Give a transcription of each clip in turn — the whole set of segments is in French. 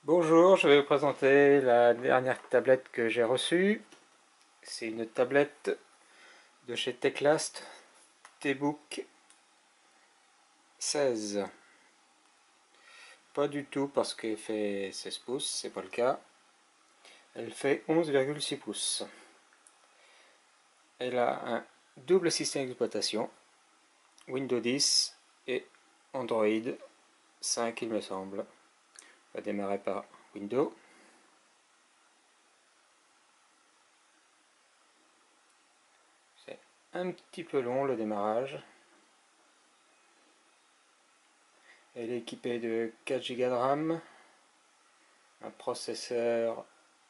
Bonjour, je vais vous présenter la dernière tablette que j'ai reçue. C'est une tablette de chez Teclast T-Book 16. Pas du tout parce qu'elle fait 16 pouces, c'est pas le cas. Elle fait 11,6 pouces. Elle a un double système d'exploitation, Windows 10 et Android 5 il me semble. On va démarrer par Windows. C'est un petit peu long le démarrage. Elle est équipée de 4 Go de RAM, un processeur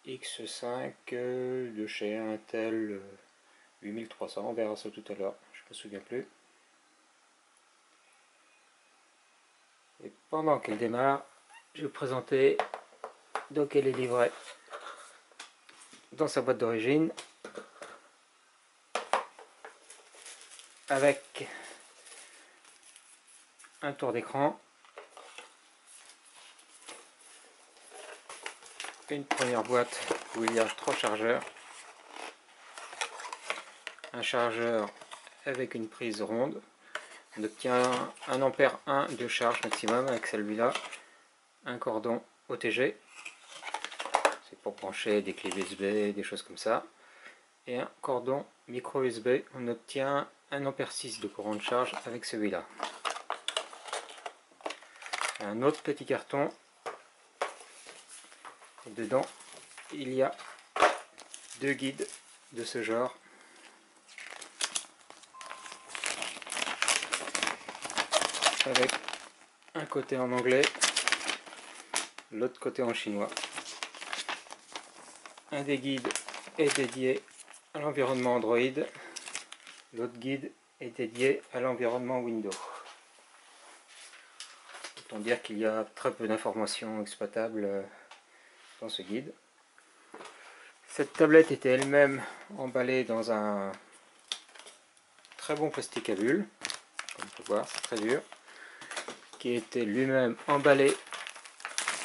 X5 de chez Intel 8300, on verra ça tout à l'heure, je ne me souviens plus. Et pendant qu'elle démarre, je vais vous présenter, donc elle est livrée dans sa boîte d'origine avec un tour d'écran, une première boîte où il y a 3 chargeurs, un chargeur avec une prise ronde. On obtient 1 ampère 1 de charge maximum avec celui-là, un cordon OTG, c'est pour brancher des clés USB, des choses comme ça, et un cordon micro USB. On obtient 1 ampère 6 de courant de charge avec celui-là. Un autre petit carton, et dedans il y a 2 guides de ce genre, avec un côté en anglais, l'autre côté en chinois. Un des guides est dédié à l'environnement Android, l'autre guide est dédié à l'environnement Windows. Autant dire qu'il y a très peu d'informations exploitables dans ce guide. Cette tablette était elle-même emballée dans un très bon plastique à bulles, comme on peut voir, c'est très dur, qui était lui-même emballé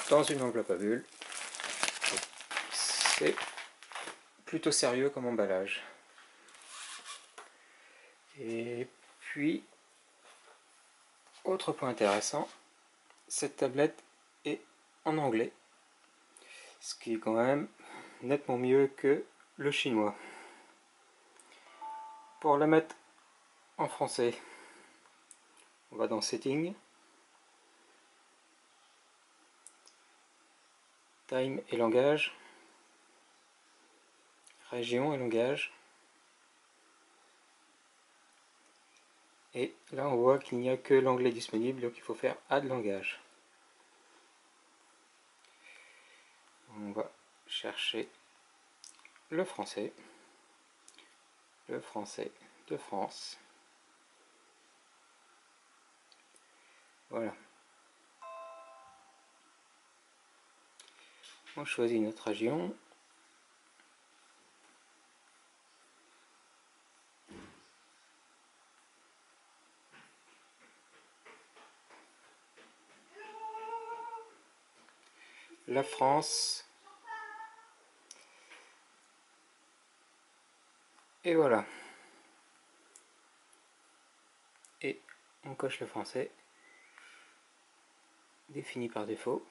dans une enveloppe à bulles. C'est plutôt sérieux comme emballage. Et puis, autre point intéressant, cette tablette est en anglais, ce qui est quand même nettement mieux que le chinois. Pour la mettre en français, on va dans Settings, Time et langage, Région et langage. Et là on voit qu'il n'y a que l'anglais disponible, donc il faut faire Add langage. On va chercher le français de France. Voilà. On choisit notre région. La France. Et voilà. Et on coche le français. Défini par défaut.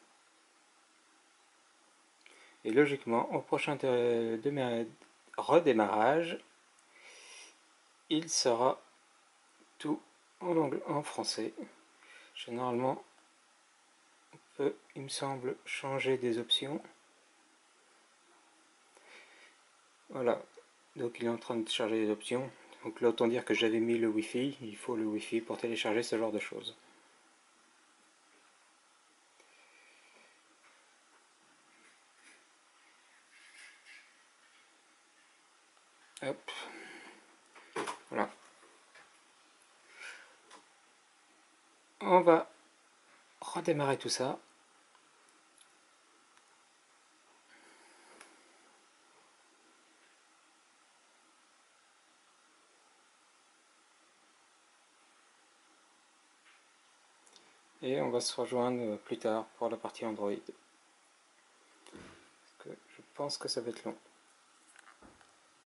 Et logiquement, au prochain redémarrage, il sera tout en français. Généralement, on peut, il me semble, changer des options. Voilà, donc il est en train de charger les options. Donc là, autant dire que j'avais mis le Wi-Fi, il faut le Wi-Fi pour télécharger ce genre de choses. Hop, voilà. On va redémarrer tout ça. Et on va se rejoindre plus tard pour la partie Android. je pense que ça va être long.